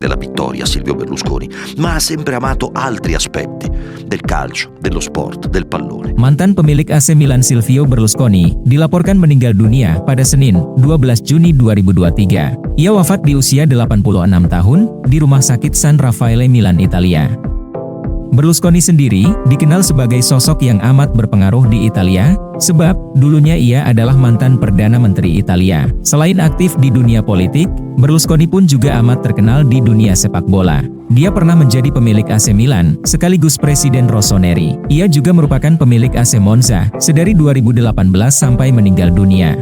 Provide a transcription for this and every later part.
della vittoria Silvio Berlusconi, ma ha sempre amato altri aspetti del calcio, dello sport, del pallone. Mantan pemilik AC Milan Silvio Berlusconi dilaporkan meninggal dunia pada Senin, 12 Juni 2023. Ia wafat di usia 86 tahun di Rumah Sakit San Raffaele Milan, Italia. Berlusconi sendiri dikenal sebagai sosok yang amat berpengaruh di Italia, sebab dulunya ia adalah mantan Perdana Menteri Italia. Selain aktif di dunia politik, Berlusconi pun juga amat terkenal di dunia sepak bola. Dia pernah menjadi pemilik AC Milan, sekaligus Presiden Rossoneri. Ia juga merupakan pemilik AC Monza, sedari 2018 sampai meninggal dunia.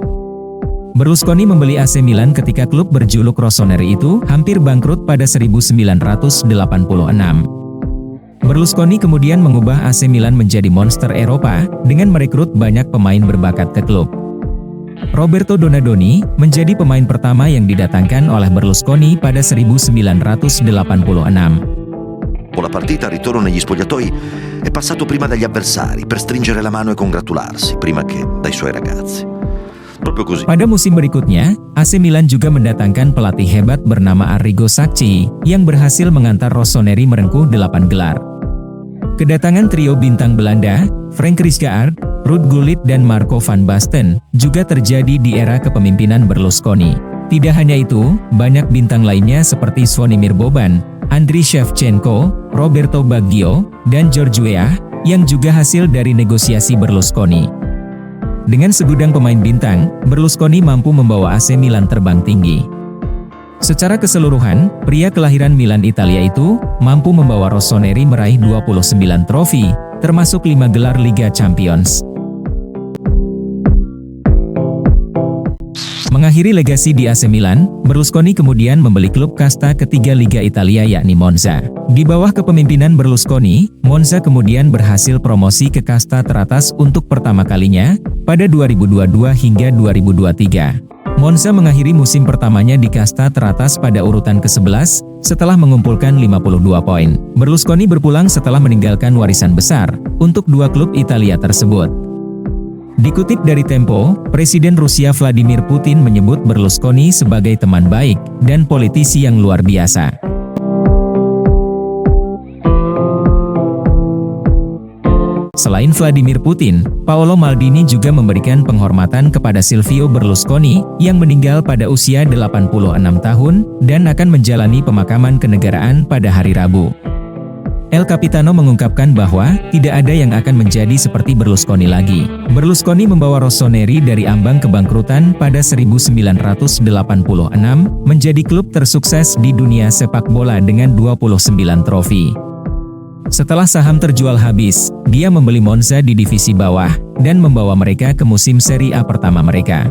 Berlusconi membeli AC Milan ketika klub berjuluk Rossoneri itu hampir bangkrut pada 1986. Berlusconi kemudian mengubah AC Milan menjadi monster Eropa dengan merekrut banyak pemain berbakat ke klub. Roberto Donadoni menjadi pemain pertama yang didatangkan oleh Berlusconi pada 1986. La partita, al ritorno negli spogliatoi, è passato prima dagli avversari per stringere la mano e congratularsi, prima che dai suoi ragazzi. Proprio così. Pada musim berikutnya, AC Milan juga mendatangkan pelatih hebat bernama Arrigo Sacchi yang berhasil mengantar Rossoneri merengkuh 8 gelar. Kedatangan trio bintang Belanda, Frank Rijkaard, Ruud Gullit dan Marco van Basten, juga terjadi di era kepemimpinan Berlusconi. Tidak hanya itu, banyak bintang lainnya seperti Zvonimir Boban, Andriy Shevchenko, Roberto Baggio, dan George Weah, yang juga hasil dari negosiasi Berlusconi. Dengan segudang pemain bintang, Berlusconi mampu membawa AC Milan terbang tinggi. Secara keseluruhan, pria kelahiran Milan, Italia itu mampu membawa Rossoneri meraih 29 trofi, termasuk 5 gelar Liga Champions. Mengakhiri legasi di AC Milan, Berlusconi kemudian membeli klub kasta ketiga Liga Italia yakni Monza. Di bawah kepemimpinan Berlusconi, Monza kemudian berhasil promosi ke kasta teratas untuk pertama kalinya pada 2022 hingga 2023. Monza mengakhiri musim pertamanya di kasta teratas pada urutan ke-11, setelah mengumpulkan 52 poin. Berlusconi berpulang setelah meninggalkan warisan besar untuk dua klub Italia tersebut. Dikutip dari Tempo, Presiden Rusia Vladimir Putin menyebut Berlusconi sebagai teman baik dan politisi yang luar biasa. Selain Vladimir Putin, Paolo Maldini juga memberikan penghormatan kepada Silvio Berlusconi yang meninggal pada usia 86 tahun dan akan menjalani pemakaman kenegaraan pada hari Rabu. El Capitano mengungkapkan bahwa tidak ada yang akan menjadi seperti Berlusconi lagi. Berlusconi membawa Rossoneri dari ambang kebangkrutan pada 1986 menjadi klub tersukses di dunia sepak bola dengan 29 trofi. Setelah saham terjual habis, dia membeli Monza di divisi bawah dan membawa mereka ke musim Serie A pertama mereka.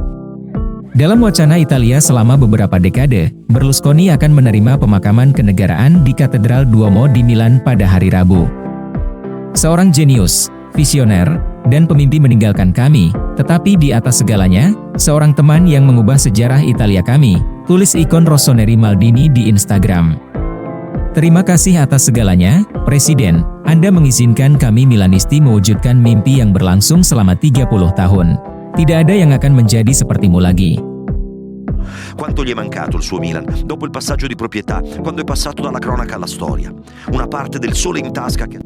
Dalam wacana Italia selama beberapa dekade, Berlusconi akan menerima pemakaman kenegaraan di Katedral Duomo di Milan pada hari Rabu. Seorang jenius, visioner, dan pemimpi meninggalkan kami, tetapi di atas segalanya, seorang teman yang mengubah sejarah Italia kami, tulis ikon Rossoneri Maldini di Instagram. Terima kasih atas segalanya, Presiden. Anda mengizinkan kami Milanisti mewujudkan mimpi yang berlangsung selama 30 tahun. Tidak ada yang akan menjadi sepertimu lagi. Quanto gli è mancato il suo Milan dopo il passaggio di proprietà, quando è passato dalla cronaca alla storia. Una parte del sole in tasca che...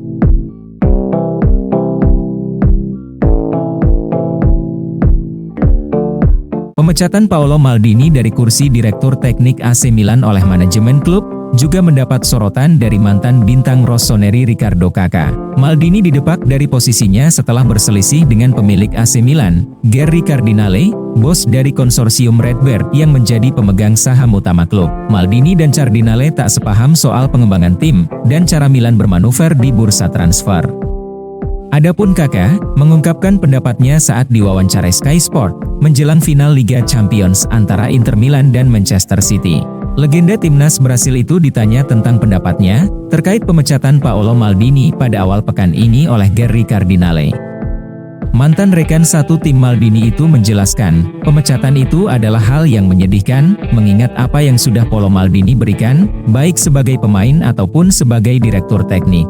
Pemecatan Paolo Maldini dari kursi Direktur Teknik AC Milan oleh manajemen klub juga mendapat sorotan dari mantan bintang Rossoneri Riccardo Kakà. Maldini didepak dari posisinya setelah berselisih dengan pemilik AC Milan, Gerry Cardinale, bos dari konsorsium Redbird yang menjadi pemegang saham utama klub. Maldini dan Cardinale tak sepaham soal pengembangan tim dan cara Milan bermanuver di bursa transfer. Adapun Kakà mengungkapkan pendapatnya saat diwawancarai Sky Sport menjelang final Liga Champions antara Inter Milan dan Manchester City. Legenda timnas Brasil itu ditanya tentang pendapatnya terkait pemecatan Paolo Maldini pada awal pekan ini oleh Gerry Cardinale. Mantan rekan satu tim Maldini itu menjelaskan, pemecatan itu adalah hal yang menyedihkan, mengingat apa yang sudah Paolo Maldini berikan, baik sebagai pemain ataupun sebagai direktur teknik.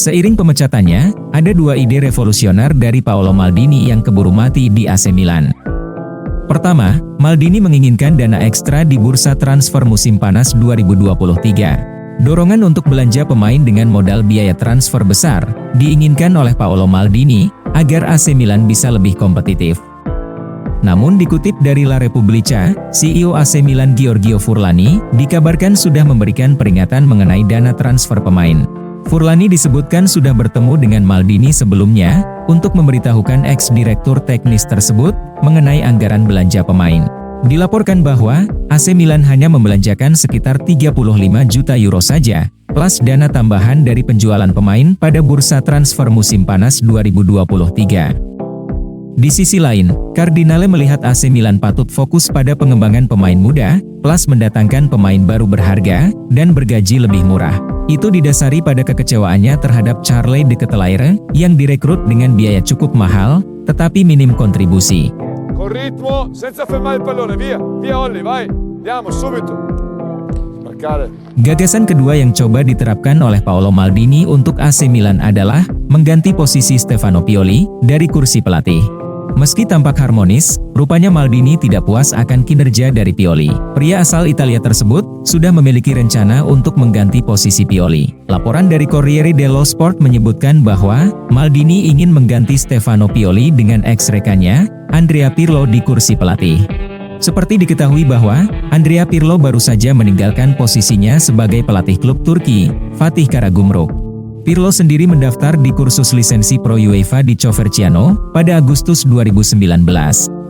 Seiring pemecatannya, ada dua ide revolusioner dari Paolo Maldini yang keburu mati di AC Milan. Pertama, Maldini menginginkan dana ekstra di bursa transfer musim panas 2023. Dorongan untuk belanja pemain dengan modal biaya transfer besar diinginkan oleh Paolo Maldini agar AC Milan bisa lebih kompetitif. Namun dikutip dari La Repubblica, CEO AC Milan Giorgio Furlani dikabarkan sudah memberikan peringatan mengenai dana transfer pemain. Furlani disebutkan sudah bertemu dengan Maldini sebelumnya untuk memberitahukan ex-direktur teknis tersebut mengenai anggaran belanja pemain. Dilaporkan bahwa AC Milan hanya membelanjakan sekitar 35 juta euro saja, plus dana tambahan dari penjualan pemain pada bursa transfer musim panas 2023. Di sisi lain, Cardinale melihat AC Milan patut fokus pada pengembangan pemain muda, plus mendatangkan pemain baru berharga dan bergaji lebih murah. Itu didasari pada kekecewaannya terhadap Charlie de Ketelaere yang direkrut dengan biaya cukup mahal, tetapi minim kontribusi. Con ritmo, senza fermare il pallone, via, via Olli, vai, andiamo subito. Marcare. Gagasan kedua yang coba diterapkan oleh Paolo Maldini untuk AC Milan adalah mengganti posisi Stefano Pioli dari kursi pelatih. Meski tampak harmonis, rupanya Maldini tidak puas akan kinerja dari Pioli. Pria asal Italia tersebut sudah memiliki rencana untuk mengganti posisi Pioli. Laporan dari Corriere dello Sport menyebutkan bahwa Maldini ingin mengganti Stefano Pioli dengan ex-rekannya, Andrea Pirlo di kursi pelatih. Seperti diketahui bahwa Andrea Pirlo baru saja meninggalkan posisinya sebagai pelatih klub Turki, Fatih Karagümrük. Pirlo sendiri mendaftar di kursus lisensi Pro UEFA di Coverciano pada Agustus 2019.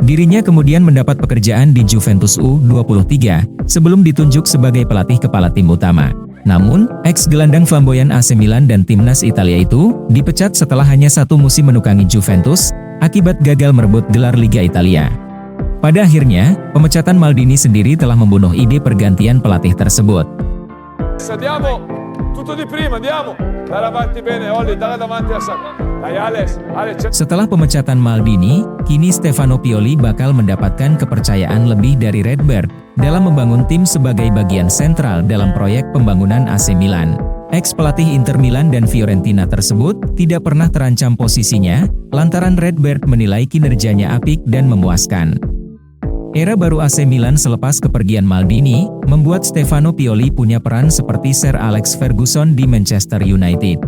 Dirinya kemudian mendapat pekerjaan di Juventus U23 sebelum ditunjuk sebagai pelatih kepala tim utama. Namun, ex-gelandang flamboyan AC Milan dan timnas Italia itu dipecat setelah hanya satu musim menukangi Juventus akibat gagal merebut gelar Liga Italia. Pada akhirnya, pemecatan Maldini sendiri telah membunuh ide pergantian pelatih tersebut. Andiamo, tutto di prima, andiamo. Dai avanti bene, Olli, dai davanti a Sacco. Dai Alex. Setelah pemecatan Maldini, kini Stefano Pioli bakal mendapatkan kepercayaan lebih dari Redbird dalam membangun tim sebagai bagian sentral dalam proyek pembangunan AC Milan. Ex-pelatih Inter Milan dan Fiorentina tersebut tidak pernah terancam posisinya, lantaran Redbird menilai kinerjanya apik dan memuaskan. Era baru AC Milan selepas kepergian Maldini, membuat Stefano Pioli punya peran seperti Sir Alex Ferguson di Manchester United.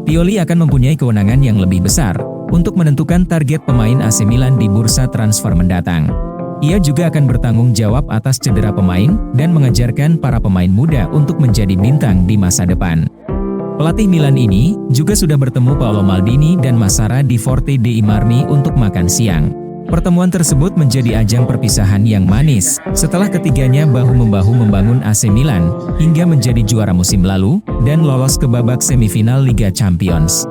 Pioli akan mempunyai kewenangan yang lebih besar untuk menentukan target pemain AC Milan di bursa transfer mendatang. Ia juga akan bertanggung jawab atas cedera pemain dan mengajarkan para pemain muda untuk menjadi bintang di masa depan. Pelatih Milan ini juga sudah bertemu Paolo Maldini dan Massara di Forte dei Marmi untuk makan siang. Pertemuan tersebut menjadi ajang perpisahan yang manis setelah ketiganya bahu-membahu membangun AC Milan hingga menjadi juara musim lalu dan lolos ke babak semifinal Liga Champions.